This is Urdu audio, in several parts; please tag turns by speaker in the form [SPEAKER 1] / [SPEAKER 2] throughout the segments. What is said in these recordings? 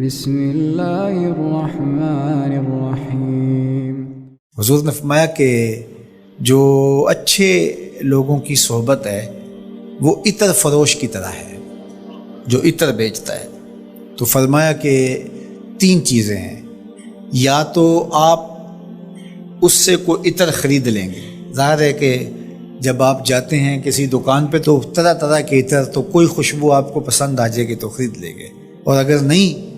[SPEAKER 1] بسم اللہ الرحمن الرحیم۔
[SPEAKER 2] حضور نے فرمایا کہ جو اچھے لوگوں کی صحبت ہے وہ عطر فروش کی طرح ہے جو عطر بیچتا ہے۔ تو فرمایا کہ 3 چیزیں ہیں، یا تو آپ اس سے کوئی عطر خرید لیں گے، ظاہر ہے کہ جب آپ جاتے ہیں کسی دکان پہ تو طرح طرح کے عطر، تو کوئی خوشبو آپ کو پسند آ جائے گی تو خرید لیں گے، اور اگر نہیں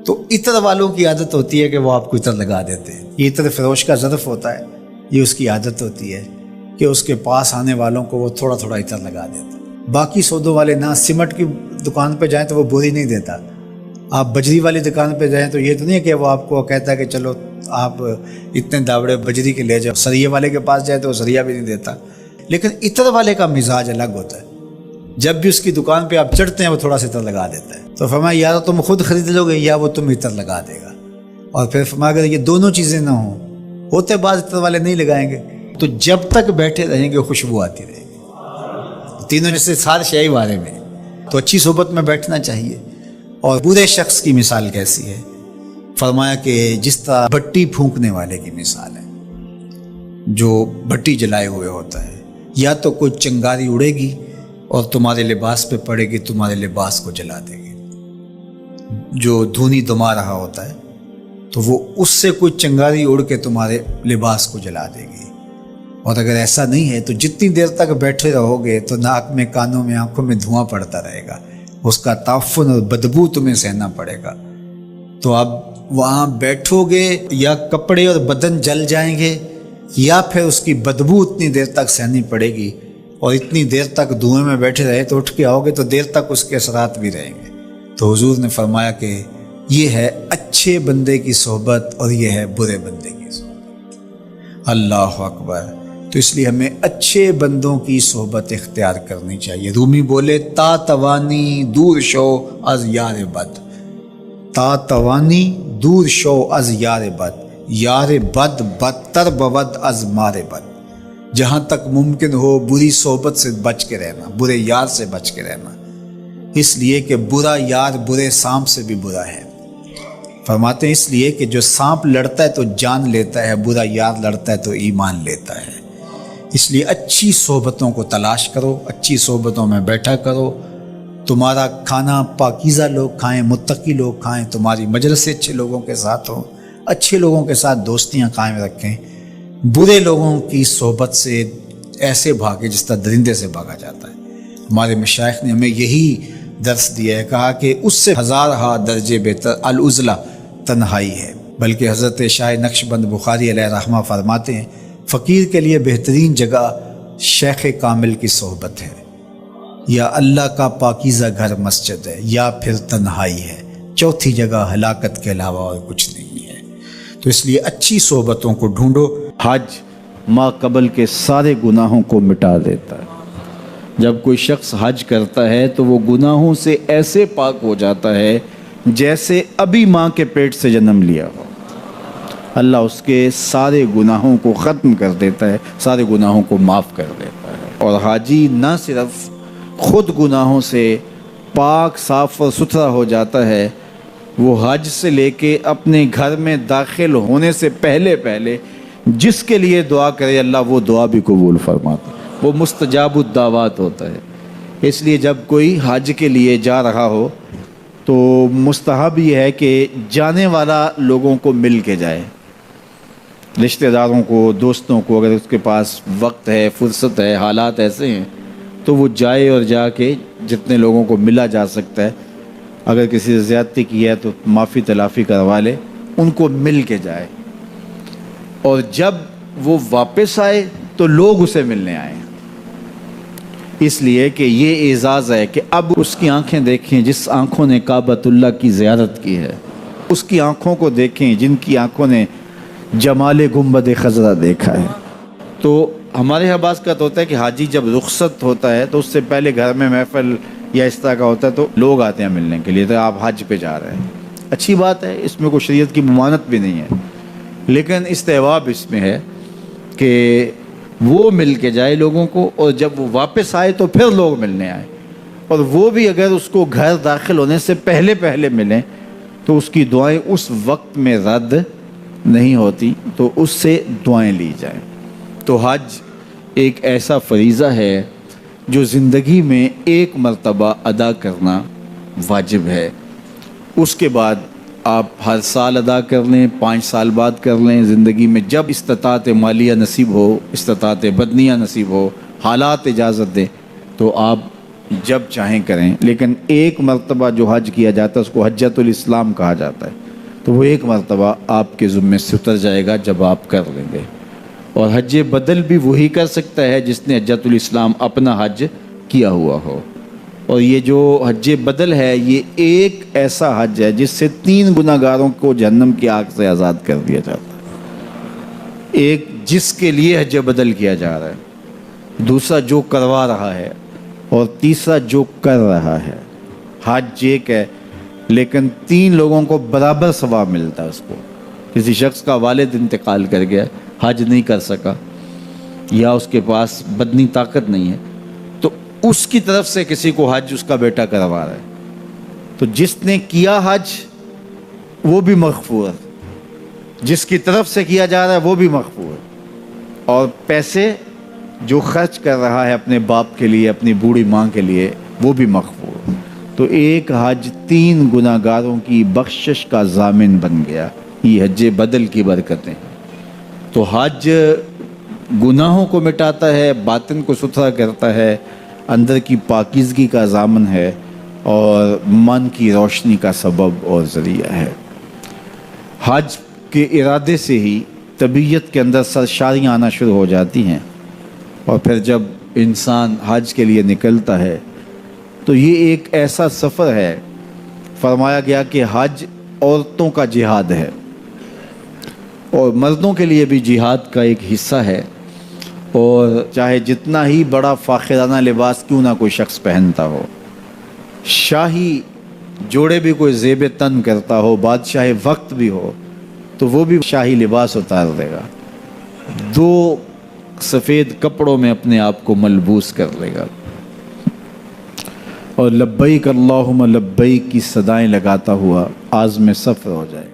[SPEAKER 2] تو عطر والوں کی عادت ہوتی ہے کہ وہ آپ کو عطر لگا دیتے ہیں۔ یہ عطر فروش کا ظرف ہوتا ہے، یہ اس کی عادت ہوتی ہے کہ اس کے پاس آنے والوں کو وہ تھوڑا تھوڑا عطر لگا دیتا ہے۔ باقی سودوں والے نہ سیمنٹ کی دکان پہ جائیں تو وہ بوری نہیں دیتا، آپ بجری والی دکان پہ جائیں تو یہ تو نہیں ہے کہ وہ آپ کو کہتا ہے کہ چلو آپ اتنے داوڑے بجری کے لے جاؤ، سریے والے کے پاس جائے تو وہ سریا بھی نہیں دیتا۔ لیکن عطر والے کا مزاج الگ ہوتا ہے، جب بھی اس کی دکان پہ آپ چڑھتے ہیں وہ تھوڑا سا عطر لگا دیتا ہے۔ تو فرمایا یا تو تم خود خرید لو گے یا وہ تم عطر لگا دے گا، اور پھر فرمایا اگر یہ دونوں چیزیں نہ ہوں، ہوتے بعض عطر والے نہیں لگائیں گے تو جب تک بیٹھے رہیں گے خوشبو آتی رہے گی۔ تینوں جیسے سار شہی بارے میں، تو اچھی صحبت میں بیٹھنا چاہیے۔ اور برے شخص کی مثال کیسی ہے؟ فرمایا کہ جس طرح بھٹی پھونکنے والے کی مثال ہے، جو بھٹی جلائے ہوئے ہوتا ہے، یا تو کوئی چنگاری اڑے گی اور تمہارے لباس پہ پڑے گی، تمہارے لباس کو جلا دے گی۔ جو دھونی دما رہا ہوتا ہے تو وہ اس سے کوئی چنگاری اڑ کے تمہارے لباس کو جلا دے گی، اور اگر ایسا نہیں ہے تو جتنی دیر تک بیٹھے رہو گے تو ناک میں، کانوں میں، آنکھوں میں دھواں پڑتا رہے گا، اس کا تعفن اور بدبو تمہیں سہنا پڑے گا۔ تو اب وہاں بیٹھو گے یا کپڑے اور بدن جل جائیں گے، یا پھر اس کی بدبو اتنی دیر تک سہنی پڑے گی، اور اتنی دیر تک دھوئیں میں بیٹھے رہے تو اٹھ کے آؤ گے تو دیر تک اس کے اثرات بھی رہیں گے۔ تو حضور نے فرمایا کہ یہ ہے اچھے بندے کی صحبت اور یہ ہے برے بندے کی صحبت۔ اللہ اکبر۔ تو اس لیے ہمیں اچھے بندوں کی صحبت اختیار کرنی چاہیے۔ رومی بولے تا توانی دور شو از یار بد، تا توانی دور شو از یار بد، یار بد بدتر بود از مار بد۔ جہاں تک ممکن ہو بری صحبت سے بچ کے رہنا، برے یار سے بچ کے رہنا، اس لیے کہ برا یار برے سانپ سے بھی برا ہے۔ فرماتے ہیں اس لیے کہ جو سانپ لڑتا ہے تو جان لیتا ہے، برا یار لڑتا ہے تو ایمان لیتا ہے۔ اس لیے اچھی صحبتوں کو تلاش کرو، اچھی صحبتوں میں بیٹھا کرو، تمہارا کھانا پاکیزہ لوگ کھائیں، متقی لوگ کھائیں، تمہاری مجلس اچھے لوگوں کے ساتھ ہو، اچھے لوگوں کے ساتھ دوستیاں قائم رکھیں، برے لوگوں کی صحبت سے ایسے بھاگے جس طرح درندے سے بھاگا جاتا ہے۔ ہمارے مشائخ نے ہمیں یہی درس دیا ہے، کہا کہ اس سے 1000 درجے بہتر العزلہ تنہائی ہے۔ بلکہ حضرت شاہ نقشبند بخاری علیہ رحمہ فرماتے ہیں فقیر کے لیے بہترین جگہ شیخ کامل کی صحبت ہے، یا اللہ کا پاکیزہ گھر مسجد ہے، یا پھر تنہائی ہے، چوتھی جگہ ہلاکت کے علاوہ اور کچھ نہیں ہے۔ تو اس لیے اچھی صحبتوں کو ڈھونڈو۔
[SPEAKER 3] حج ما قبل کے سارے گناہوں کو مٹا دیتا ہے۔ جب کوئی شخص حج کرتا ہے تو وہ گناہوں سے ایسے پاک ہو جاتا ہے جیسے ابھی ماں کے پیٹ سے جنم لیا ہو۔ اللہ اس کے سارے گناہوں کو ختم کر دیتا ہے، سارے گناہوں کو معاف کر دیتا ہے۔ اور حاجی نہ صرف خود گناہوں سے پاک، صاف اور ستھرا ہو جاتا ہے، وہ حج سے لے کے اپنے گھر میں داخل ہونے سے پہلے جس کے لیے دعا کرے اللہ وہ دعا بھی قبول فرماتا ہے، وہ مستجاب الدعوات ہوتا ہے۔ اس لیے جب کوئی حج کے لیے جا رہا ہو تو مستحب یہ ہے کہ جانے والا لوگوں کو مل کے جائے، رشتہ داروں کو، دوستوں کو، اگر اس کے پاس وقت ہے، فرصت ہے، حالات ایسے ہیں تو وہ جائے اور جا کے جتنے لوگوں کو ملا جا سکتا ہے، اگر کسی سے زیادتی کی ہے تو معافی تلافی کروا لے، ان کو مل کے جائے، اور جب وہ واپس آئے تو لوگ اسے ملنے آئے۔ اس لیے کہ یہ اعزاز ہے کہ اب اس کی آنکھیں دیکھیں جس آنکھوں نے کعبۃ اللہ کی زیارت کی ہے، اس کی آنکھوں کو دیکھیں جن کی آنکھوں نے جمال گنبد خضرا دیکھا ہے۔ تو ہمارے یہاں بعض کا ہوتا ہے کہ حاجی جب رخصت ہوتا ہے تو اس سے پہلے گھر میں محفل یا اس طرح کا ہوتا ہے تو لوگ آتے ہیں ملنے کے لیے، تو آپ حج پہ جا رہے ہیں، اچھی بات ہے، اس میں کوئی شریعت کی ممانعت بھی نہیں ہے، لیکن استحباب اس میں ہے کہ وہ مل کے جائے لوگوں کو، اور جب وہ واپس آئے تو پھر لوگ ملنے آئے، اور وہ بھی اگر اس کو گھر داخل ہونے سے پہلے ملیں تو اس کی دعائیں اس وقت میں رد نہیں ہوتی، تو اس سے دعائیں لی جائیں۔ تو حج ایک ایسا فریضہ ہے جو زندگی میں ایک مرتبہ ادا کرنا واجب ہے، اس کے بعد آپ ہر سال ادا کر لیں، 5 سال بعد کر لیں، زندگی میں جب استطاعت مالیہ نصیب ہو، استطاعت بدنیہ نصیب ہو، حالات اجازت دیں تو آپ جب چاہیں کریں، لیکن ایک مرتبہ جو حج کیا جاتا ہے اس کو حجۃ الاسلام کہا جاتا ہے، تو وہ ایک مرتبہ آپ کے ذمے سے اتر جائے گا جب آپ کر لیں گے۔ اور حج بدل بھی وہی کر سکتا ہے جس نے حجۃ الاسلام اپنا حج کیا ہوا ہو، اور یہ جو حج بدل ہے یہ ایک ایسا حج ہے جس سے 3 گناہ گاروں کو جہنم کی آگ سے آزاد کر دیا جاتا ہے۔ ایک جس کے لیے حج بدل کیا جا رہا ہے، دوسرا جو کروا رہا ہے، اور تیسرا جو کر رہا ہے۔ حج ایک ہے لیکن 3 لوگوں کو برابر ثواب ملتا ہے اس کو۔ کسی شخص کا والد انتقال کر گیا، حج نہیں کر سکا، یا اس کے پاس بدنی طاقت نہیں ہے، تو اس کی طرف سے کسی کو حج اس کا بیٹا کروا رہا ہے، تو جس نے کیا حج وہ بھی مغفور، جس کی طرف سے کیا جا رہا ہے وہ بھی مغفور، اور پیسے جو خرچ کر رہا ہے اپنے باپ کے لیے، اپنی بوڑھی ماں کے لیے، وہ بھی مغفور۔ تو ایک حج 3 گناہ گاروں کی بخشش کا ضامن بن گیا۔ یہ حج بدل کی برکتیں۔ تو حج گناہوں کو مٹاتا ہے، باطن کو ستھرا کرتا ہے، اندر کی پاکیزگی کا ضامن ہے، اور من کی روشنی کا سبب اور ذریعہ ہے۔ حج کے ارادے سے ہی طبیعت کے اندر سرشاریاں آنا شروع ہو جاتی ہیں، اور پھر جب انسان حج کے لیے نکلتا ہے تو یہ ایک ایسا سفر ہے، فرمایا گیا کہ حج عورتوں کا جہاد ہے، اور مردوں کے لیے بھی جہاد کا ایک حصہ ہے، اور چاہے جتنا ہی بڑا فاخرانہ لباس کیوں نہ کوئی شخص پہنتا ہو، شاہی جوڑے بھی کوئی زیب تن کرتا ہو، بادشاہ وقت بھی ہو، تو وہ بھی شاہی لباس اتار دے گا، 2 سفید کپڑوں میں اپنے آپ کو ملبوس کر لے گا، اور لبیک اللہم لبیک کی صدائیں لگاتا ہوا عازم سفر ہو جائے گا۔